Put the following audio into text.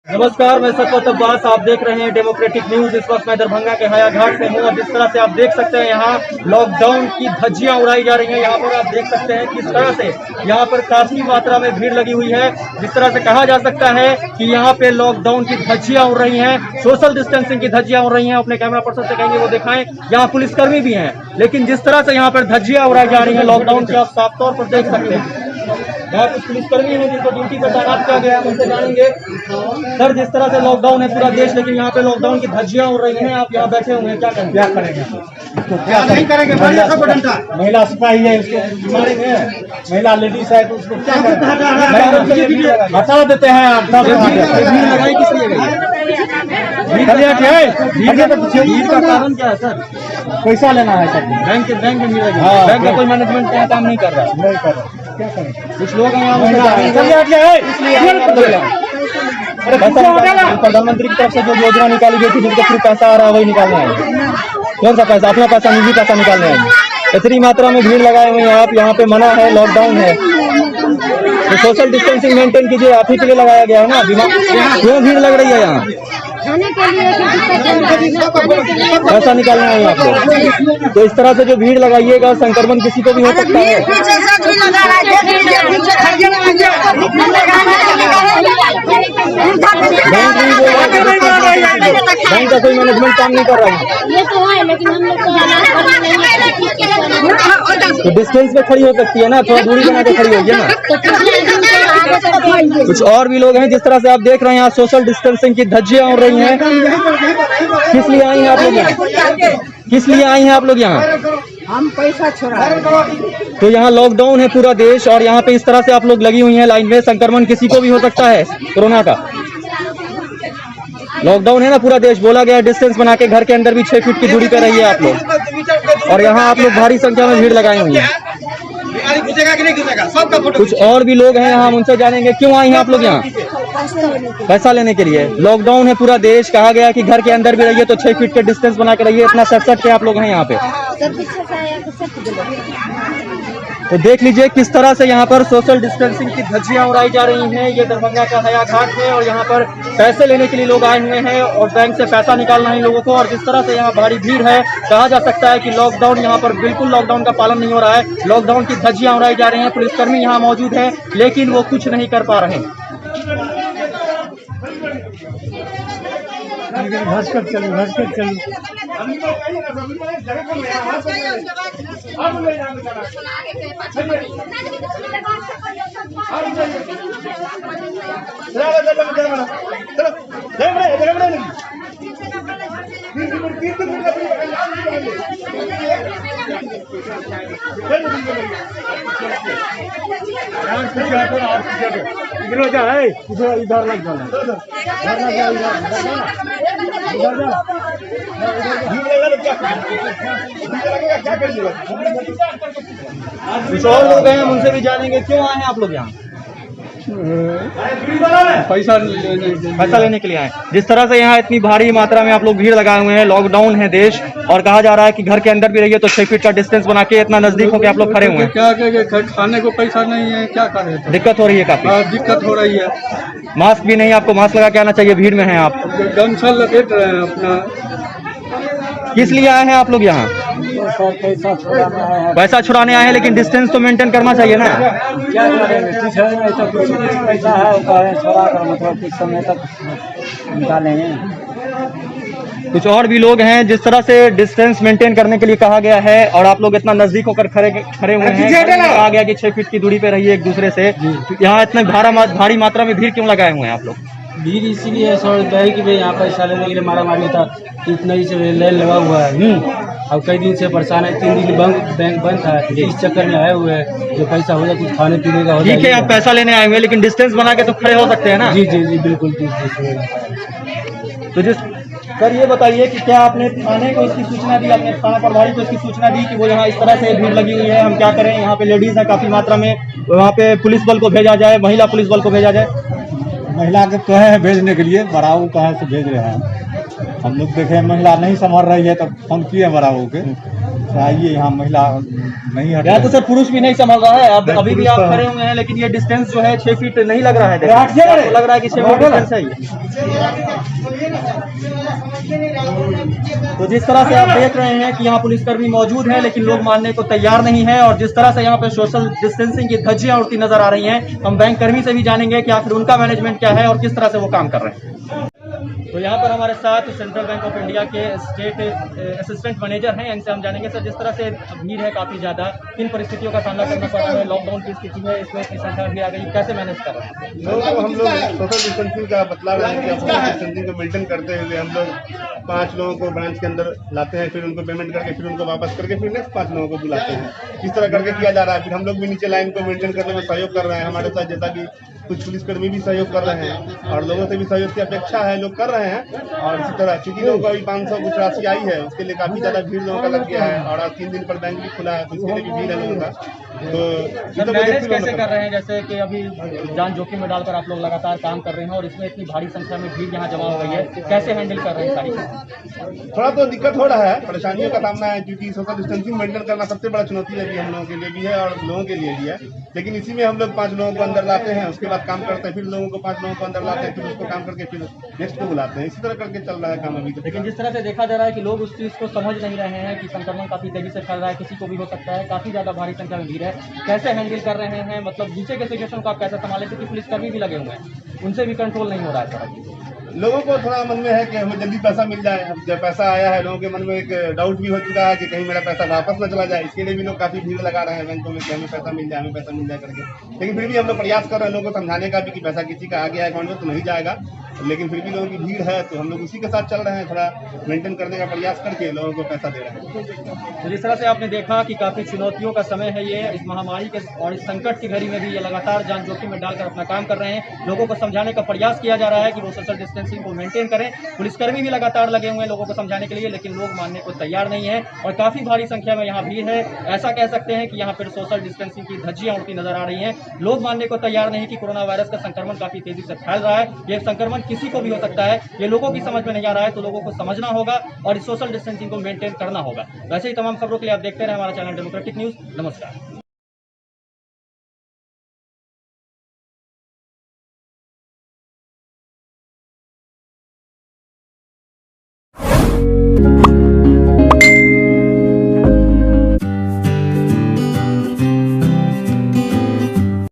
नमस्कार, मैं सतपथ अब्बास। आप देख रहे हैं डेमोक्रेटिक न्यूज। इस वक्त मैं दरभंगा के हया घाट से हूँ और जिस तरह से आप देख सकते हैं यहाँ लॉकडाउन की धज्जियां उड़ाई जा रही हैं। यहाँ पर आप देख सकते हैं किस तरह से यहाँ पर काफी मात्रा में भीड़ लगी हुई है। जिस तरह से कहा जा सकता है कि यहाँ पे लॉकडाउन की धज्जियां उड़ रही हैं, सोशल डिस्टेंसिंग की धज्जियां उड़ रही हैं। अपने कैमरा पर्सन से कहेंगे वो दिखाएं। यहाँ पुलिसकर्मी भी हैं, लेकिन जिस तरह से यहाँ पर धज्जियां उड़ाई जा रही है लॉकडाउन की, आप साफ तौर पर देख सकते हैं। यहाँ कुछ पुलिसकर्मी हैं जिनको ड्यूटी पर तैनात किया गया है, उनसे जानेंगे सर, जिस तरह से लॉकडाउन है पूरा देश, लेकिन यहाँ पे लॉकडाउन की धज्जियां उड़ रही हैं। आप यहाँ बैठे हुए हैं, क्या करेंगे? क्या करेंगे? क्या नहीं करेंगे? महिला सिपाही है, उसको मारेंगे। महिला लेडीज है तो उसको क्या करेंगे? बता देते हैं आप। भीड़ लगाई किस लिए गई? भीड़ का कारण क्या है सर? पैसा लेना है सर। बैंक में भीड़ लगी। बैंक का कोई मैनेजमेंट क्या काम नहीं कर रहा? नहीं कर रहा। क्या करें? कुछ लोग प्रधानमंत्री की तरफ से जो योजना निकाली गई थी, जिनके थ्रू पैसा आ रहा है वही निकालना है। कौन सा पैसा? अपना पैसा, निजी पैसा निकालना है। इतनी मात्रा में भीड़ लगाए हुए हैं आप। यहाँ पे मना है, लॉकडाउन है, तो सोशल डिस्टेंसिंग मेंटेन कीजिए। आप ही के लिए लगाया गया है ना। क्यों भीड़ लग रही है यहाँ? पैसा निकालना है आपको। तो इस तरह से जो भीड़ लगाइएगा, संक्रमण किसी को भी हो सकता है। बैंक का कोई मैनेजमेंट काम नहीं कर रहा है। ये तो है, लेकिन हम लोग तो डिस्टेंस पे खड़ी हो सकती है ना, थोड़ा दूरी बना के खड़ी होगी ना। कुछ और भी लोग हैं, जिस तरह से आप देख रहे हैं यहाँ सोशल डिस्टेंसिंग की धज्जियां उड़ रही हैं। किस लिए आई हैं आप लोग यहाँ? किस लिए आई हैं आप लोग यहाँ? हम पैसा छोड़ा। तो यहाँ लॉकडाउन है पूरा देश और यहाँ पे इस तरह से आप लोग लगी हुई हैं लाइन में। संक्रमण किसी को भी हो सकता है कोरोना का। लॉकडाउन है ना पूरा देश, बोला गया डिस्टेंस बना के घर के अंदर भी 6 फीट की दूरी पे रहिए आप लोग। और यहाँ आप लोग भारी संख्या में भीड़ लगाई हुई है। कुछ और भी लोग हैं यहाँ, हम उनसे जानेंगे क्यों आई हैं आप लोग यहाँ? पैसा लेने के लिए। लॉकडाउन है पूरा देश, कहा गया कि घर के अंदर भी रहिए तो 6 फीट के डिस्टेंस बना के रहिए। इतना सट के आप लोग हैं यहाँ पे। तो देख लीजिए किस तरह से यहाँ पर सोशल डिस्टेंसिंग की धज्जियां उड़ाई जा रही हैं। ये दरभंगा का हया घाट है और यहाँ पर पैसे लेने के लिए लोग आए हुए हैं और बैंक से पैसा निकालना है लोगों को। और जिस तरह से यहाँ भारी भीड़ है, कहा जा सकता है कि लॉकडाउन यहाँ पर बिल्कुल लॉकडाउन का पालन नहीं हो रहा है। लॉकडाउन की धज्जियां उड़ाई जा रही हैं। पुलिसकर्मी यहाँ मौजूद है, लेकिन वो कुछ नहीं कर पा रहे। भास्कर चलो। इधर लग जाना। कुछ और लोग हैं, हम उनसे भी जानेंगे क्यों आए हैं आप लोग यहाँ? पैसा लेने के लिए आए। जिस तरह से यहाँ इतनी भारी मात्रा में आप लोग भीड़ लगाए हुए हैं, लॉकडाउन है देश और कहा जा रहा है कि घर के अंदर भी रहिए तो 6 फीट का डिस्टेंस बना के इतना नजदीक होकर आप लोग खड़े हुए हैं। क्या खाने को पैसा नहीं है, क्या करें? दिक्कत हो रही है काफी। दिक्कत हो रही है। मास्क भी नहीं, आपको मास्क लगा के आना चाहिए। भीड़ में हैं आप, गमछा लपेट रहे हैं अपना। किस लिए आए हैं आप लोग यहाँ? पैसा छुड़ाने आए हैं, लेकिन डिस्टेंस तो मेंटेन करना चाहिए ना। क्या करेंगे? कुछ पैसा है छोड़ा कर, मतलब कुछ समय तक निकालेंगे। कुछ और भी लोग हैं, जिस तरह से डिस्टेंस मेंटेन करने के लिए कहा गया है और आप लोग इतना नजदीक होकर खड़े हुए हैं। कहा गया कि 6 फीट की दूरी पे रहिए एक दूसरे से। यहाँ इतने भारी मात्रा में भीड़ क्यों लगाए हुए हैं आप लोग? भीड़ इसीलिए सर बैंक में यहाँ पैसा लेने के लिए मारा मारी था, इतना ही से लाइन लगा हुआ है। अब कई दिन से परेशान है, 3 दिन बैंक बंद था। इस चक्कर में आए हुए हैं, जो पैसा हो जाए कुछ खाने पीने का हो जाए। ठीक है, आप पैसा लेने आए हुए हैं, लेकिन डिस्टेंस बना के तो खड़े हो सकते हैं ना। जी बिल्कुल। तो सर ये बताइए कि क्या आपने थाने को इसकी सूचना दी, आपने थाना प्रभारी को इसकी सूचना दी कि वो यहाँ इस तरह से भीड़ लगी हुई है, हम क्या करें? यहाँ पे लेडीज है काफी मात्रा में, वहाँ पे पुलिस बल को भेजा जाए, महिला पुलिस बल को भेजा जाए। महिला के कहे हैं भेजने के लिए, बड़ाऊ कहे से भेज रहे हैं। हम लोग देखे महिला नहीं संभल रही है तो फोन किए बड़ाऊ के, आइए यहाँ महिला नहीं हटे। यहाँ तो सर पुरुष भी नहीं संभल रहा है। अब अभी भी आप खड़े हुए हैं, लेकिन ये डिस्टेंस जो है 6 फीट नहीं लग रहा है। देखिए, आपको लग रहा है कि 6 फीट डिस्टेंस है ये। तो जिस तरह से आप देख रहे हैं कि यहाँ पुलिसकर्मी मौजूद है, लेकिन लोग मानने को तैयार नहीं है। और जिस तरह से यहाँ पे सोशल डिस्टेंसिंग की धज्जियां उड़ती नजर आ रही हैं, हम बैंक कर्मी से भी जानेंगे कि आखिर उनका मैनेजमेंट क्या है और किस तरह से वो काम कर रहे हैं। तो यहाँ पर हमारे साथ सेंट्रल बैंक ऑफ इंडिया के स्टेट असिस्टेंट मैनेजर हैं, इनसे हम जानेंगे सर, जिस तरह से भीड़ है काफी ज्यादा, किन परिस्थितियों का सामना करना पड़ रहा है, लॉकडाउन की स्थिति में इसमें इतनी संख्या भी आ गई, कैसे मैनेज कर रहे हैं? लोगों को हम लोग सोशल डिस्टेंसिंग का बतलाव है कि सोशल डिस्टेंसिंग को मेंटेन करते हुए हम लोग 5 लोगों को ब्रांच के अंदर लाते हैं, फिर उनको पेमेंट करके फिर उनको वापस करके फिर नेक्स्ट 5 लोगों को बुलाते हैं। इस तरह करके किया जा रहा है। फिर हम लोग भी नीचे लाइन को मेंटेन करने में सहयोग कर रहे हैं। हमारे साथ जैसा कि कुछ पुलिसकर्मी भी सहयोग कर रहे हैं और लोगों से भी सहयोग की अपेक्षा है, लोग कर रहे हैं। और इसी तरह चूंकि लोगों का अभी 500 कुछ राशि आई है, उसके लिए काफी ज्यादा भीड़ लोगों का लग गया है। और आज 3 दिन पर बैंक भी खुला है, तो इसके लिए भी भीड़ है लोगों का। तो मैनेज कैसे कर रहे हैं? जैसे कि अभी जान जोखिम में डालकर आप लोग लगातार काम कर रहे हैं और इसमें इतनी भारी संख्या में भीड़ यहाँ जमा हो गई है, कैसे हैंडल कर रहे हैं सारी चीजें? थोड़ा तो दिक्कत हो रहा है, परेशानियों का सामना है, क्योंकि सोशल डिस्टेंसिंग मेंटेन करना सबसे बड़ा चुनौती है, हम लोगों के लिए भी है और लोगों के लिए भी है। लेकिन इसी में हम लोग 5 लोगों को अंदर लाते हैं, उसके बाद काम करते हैं, फिर लोगों को 5 लोगों को अंदर लाते हैं, फिर उसको काम करके फिर नेक्स्ट को बुलाते हैं। इसी तरह करके चल रहा है काम अभी। लेकिन जिस तरह से देखा जा रहा है कि लोग उस चीज को समझ नहीं रहे हैं कि संक्रमण काफी तेजी से फैल रहा है, किसी को भी हो सकता है, काफी ज्यादा भारी संख्या में भीड़ है, कैसे हैंडल कर रहे हैं? मतलब नीचे के सिचुएशन को आप कैसे संभाले, क्योंकि पुलिसकर्मी भी लगे हुए हैं, उनसे भी कंट्रोल नहीं हो रहा है सर। लोगों को थोड़ा मन में है कि हमें जल्दी पैसा मिल जाए। अब जब पैसा आया है, लोगों के मन में एक डाउट भी हो चुका है कि कहीं मेरा पैसा वापस न चला जाए। इसके लिए भी लोग काफी भीड़ लगा रहे हैं बैंकों में कि हमें पैसा मिल जाए, हमें पैसा मिल जाए करके। लेकिन फिर भी हम लोग प्रयास कर रहे हैं लोगों को समझाने का भी कि पैसा किसी का आ गया अकाउंट में तो नहीं जाएगा। लेकिन फिर भी लोगों की भीड़ है, तो हम लोग उसी के साथ चल रहे हैं, थोड़ा मेंटेन करने का प्रयास करके लोगों को पैसा दे रहे हैं। तो जिस तरह से आपने देखा कि काफी चुनौतियों का समय है ये, इस महामारी के और इस संकट की घड़ी में भी ये लगातार जान जोखिम में डालकर अपना काम कर रहे हैं। लोगों को समझाने का प्रयास किया जा रहा है कि वो सोशल डिस्टेंसिंग को मेंटेन करें। पुलिसकर्मी भी लगातार लगे हुए हैं लोगों को समझाने के लिए, लेकिन लोग मानने को तैयार नहीं है और काफी भारी संख्या में यहाँ भीड़ है। ऐसा कह सकते हैं कि यहाँ पर सोशल डिस्टेंसिंग की धज्जियां उड़ती नजर आ रही हैं। लोग मानने को तैयार नहीं कि कोरोना वायरस का संक्रमण काफी तेजी से फैल रहा है। ये संक्रमण किसी को भी हो सकता है, ये लोगों की समझ में नहीं आ रहा है, तो लोगों को समझना होगा और इस सोशल डिस्टेंसिंग को मेंटेन करना होगा। वैसे ही तमाम खबरों के लिए आप देखते रहे हमारा चैनल डेमोक्रेटिक न्यूज। नमस्कार।